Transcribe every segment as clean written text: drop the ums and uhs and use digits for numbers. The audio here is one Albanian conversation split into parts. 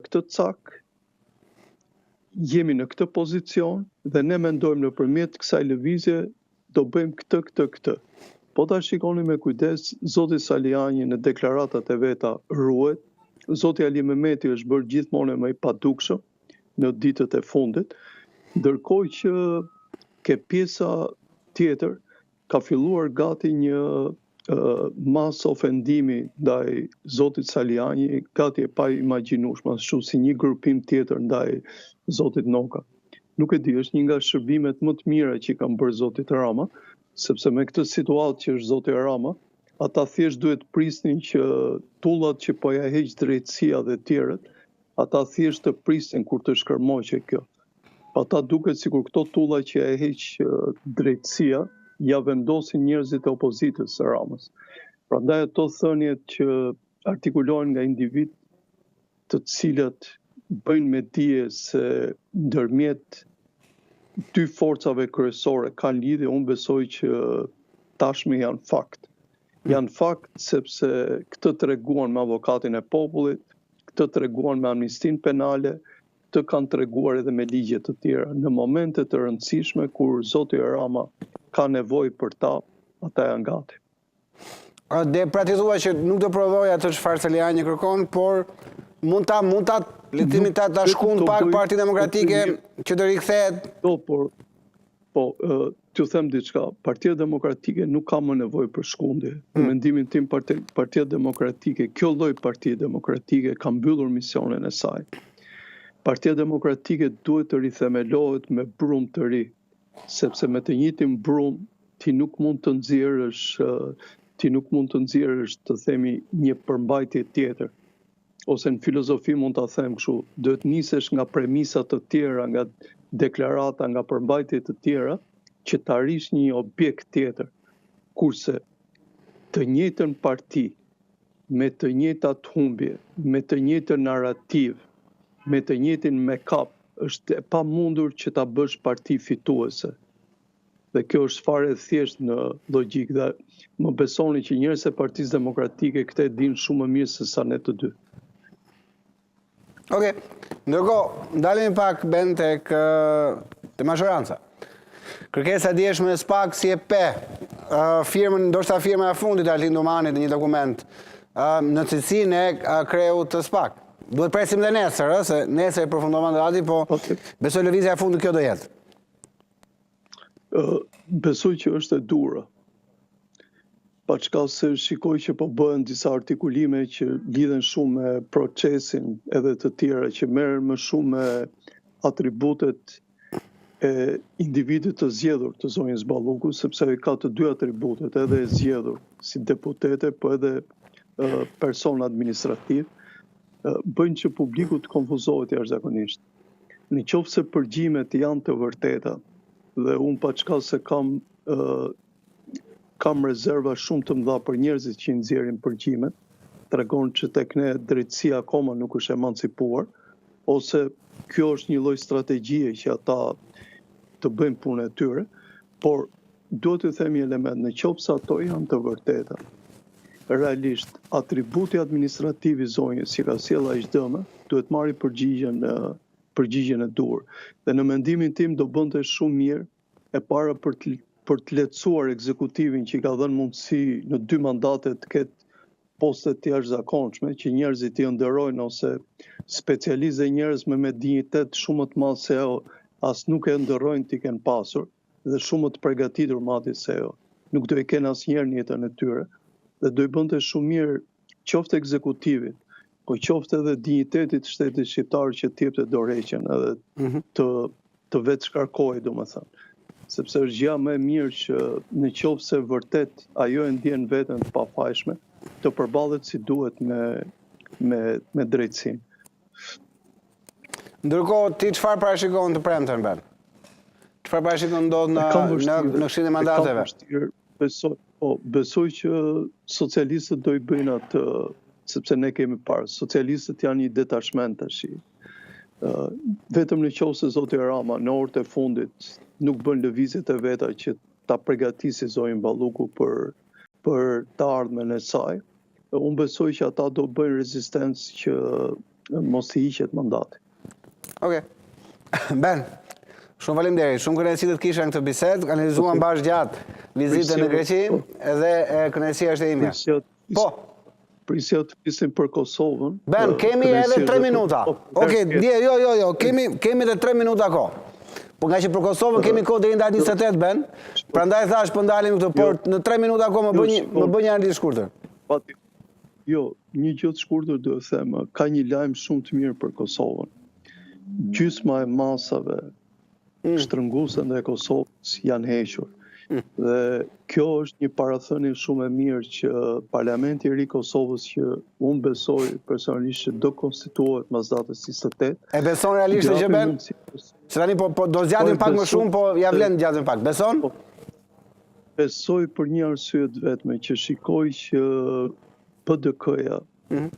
këtë cak, jemi në këtë pozicion dhe ne mendojmë nëpërmjet kësaj lëvizje do bëjmë këtë. Po ta shikoni me kujdes, zoti Saliani në deklaratat e veta ruhet, zoti Ali Mehmeti është bërë gjithmonë më i padukshëm në ditët e fundit, ndërkohë që ke pjesa tjetër ka filluar gati një mas ofendimi ndaj zotit Saliani, gati e pa imagjinueshme, ashtu si një grupim tjetër ndaj zotit Noka. Nuk e di, është një nga shërbimet më të mira që i kanë bërë zotit Rama, sepse me këtë situatë që është zoti Rama, ata thjesht duhet prisnin që tullat që po ja heq drejtësia dhe tjerët, ata thjesht të prisnin kur të shkërmoqe kjo. Ata duket sikur këto tulla që ja heq drejtësia ja vendosin njerëzit e opozitës së Ramës. Prandaj ato thënjet që artikulohen nga individ të cilët bëjnë me dije se ndërmjet dy forcave kryesore kanë lidhje, unë besoj që tashmë janë fakt. Janë fakt sepse këtë treguan me avokatin e popullit, këtë treguan me amnistin penale, këtë kanë treguar edhe me ligje të tjera. Në momente të rëndësishme kur zoti Rama ka nevojë për ta, ata janë gati. Dhe pra ti thua që nuk do provoj atë çfarë Saliani kërkon, por mund ta letimin ta shkund pak Partia Demokratike që të rikthehet. T'ju them diçka, Partia Demokratike nuk ka më nevojë për shkundje. Në mendimin tim, Partia Demokratike, kjo lloj Partie Demokratike ka mbyllur misionin e saj. Partia Demokratike duhet të rithemelohet me brum të ri, sepse me të njëjtin brum ti nuk mund të nxjerrësh të themi një përmbajtje tjetër. Ose në filozofi mund ta them kështu, duhet nisesh nga premisa të tjera, nga deklarata, nga përmbajtje të tjera, që të arrish një objekt tjetër. Kurse të njëjtën parti, me të njëjtat humbje, me të njëjtën narrativ, me të njëjtin make-up, është e pamundur që ta bësh parti fituese. Dhe kjo është fare thjesht në logjik dhe më besoni që njerëz e Partisë Demokratike këtë e dinë shumë më mirë se sa ne të dy. Okej. Ndërkohë, ndalemi pak ben tek majoranca. Kërkesa djeshme e SPAK si e pe firmën, ndoshta firma e fundit e Arlind Domanit në një dokument në cilësinë e kreut të SPAK. Duhet presim dhe nesër, se nesër e përfundon mandati, po besoj lëvizja e fundit kjo do jetë. Besoj që është e dura. Paçka se shikoj që po bëhen disa artikulime që lidhen shumë me procesin edhe të tjera që merren më shumë me atributet e individit të zgjedhur të zonjës Balluku, sepse ai ka të dy atributet, edhe e zgjedhur si deputete, po edhe person administrativ, bëjnë që publiku të konfuzohet jashtëzakonisht. Në qoftë se përgjimet janë të vërteta, dhe unë paçka se kam rezerva shumë të mëdha për njerëzit që i nxjerrin përgjimet, tregon që tek ne drejtësia akoma nuk është emancipuar, ose kjo është një lloj strategjie që ata të bëjnë punën e tyre, por duhet të them një element, në qoftë se ato janë të vërteta. Realisht, atributi administrativ i zonjës, si ka sjell aq-dëmë, duhet marrë përgjigjen e dur. Dhe në mendimin tim do bënte shumë mirë e para për të lehtësuar ekzekutivin që i ka dhënë mundësi në 2 mandate të ketë poste të jashtëzakonshme, që njerëzit i nderojnë ose specialistë e njerëz me dinjitet shumë më të madh se ajo, as nuk e nderojnë t'i kenë pasur, dhe shumë më të përgatitur madje se ajo. Nuk do i kenë asnjëherë në jetën e tyre. Dhe do i bënte shumë mirë qoftë ekzekutivit, po qoftë edhe dinjitetit të shtetit shqiptar që t'jepte dorëheqjen edhe të vetë shkarkojë, domethënë. Sepse është gjë më e mirë që në qoftë se vërtet ajo e ndjen veten të pafajshme, të përballet si duhet me drejtësinë. Ndërkohë, ti çfarë parashikon të premten, Ben? Çfarë parashikon ndodh në këshillin e mandateve? Besoj që socialistët do i bëjnë atë, sepse ne kemi parë. Socialistët janë një detachment tash. Vetëm në qoftë se zoti Rama në orët e fundit nuk bën lëvizjet e veta që ta përgatisë zonjën Balluku për të ardhmen e saj, unë besoj që ata do bëjnë rezistencë që mos i hiqet mandati. Okej. Ben, shumë faleminderit. Shumë kënaqësi të të kisha në këtë bisedë. Analizuam bashkë gjatë vizitën në Greqi edhe kënaqësia është e imja. Po. Prisja të flisim për Kosovën. Ben, kemi edhe 3 minuta. Okej, jo. Kemi edhe 3 minuta kohë. Po nga që për Kosovën kemi kohë deri në 28, Ben. Prandaj thash po ndalim këtë, por në 3 minuta kohë më bëj një analizë shkurtër. Jo, një gjë të shkurtër do të them, ka një lajm shumë të mirë për Kosovën. Gjysma e masave shtrënguese ndaj Kosovës janë hequr. Dhe kjo është një parathënie shumë e mirë që Parlamenti i ri i Kosovës, që unë besoj personalisht që do konstituohet mbas datës 28. E beson realisht që Ben? Se tani po do zgjatim pak më shumë, po ja vlen zgjatim pak. Beson? Besoj për një arsye të vetme, që shikoj që PDK-ja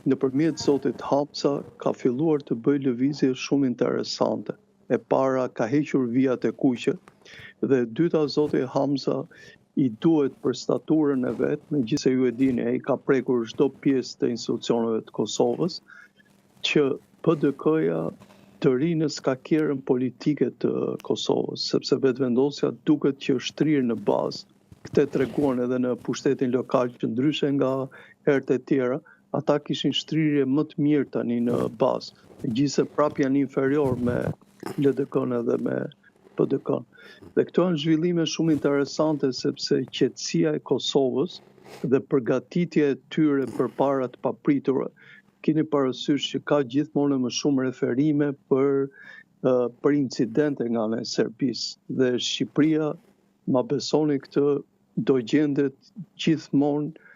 nëpërmjet zotit Hamza ka filluar të bëjë lëvizje shumë interesante. E para ka hequr vijat e kuqe, dhe e dyta zoti Hamza i duhet për staturën e vet, megjithëse ju e dini, ai ka prekur çdo pjesë të institucioneve të Kosovës, që PDK-ja të rinë skakierën politike të Kosovës, sepse vetëvendosja duket që është trirë në bazë. Këtë treguan edhe në pushtetin lokal, që ndryshe nga herët e tjera, ata kishin shtrirje më të mirë tani në bazë, megjithëse prap janë inferior me LDK-n edhe me PDK-n. Dhe këto janë zhvillime shumë interesante, sepse qetësia e Kosovës dhe përgatitja e tyre përpara të papritura, keni parasysh që ka gjithmonë më shumë referime për incidente nga ana e Serbisë, dhe Shqipëria, ma besoni këtë, do gjendet gjithmonë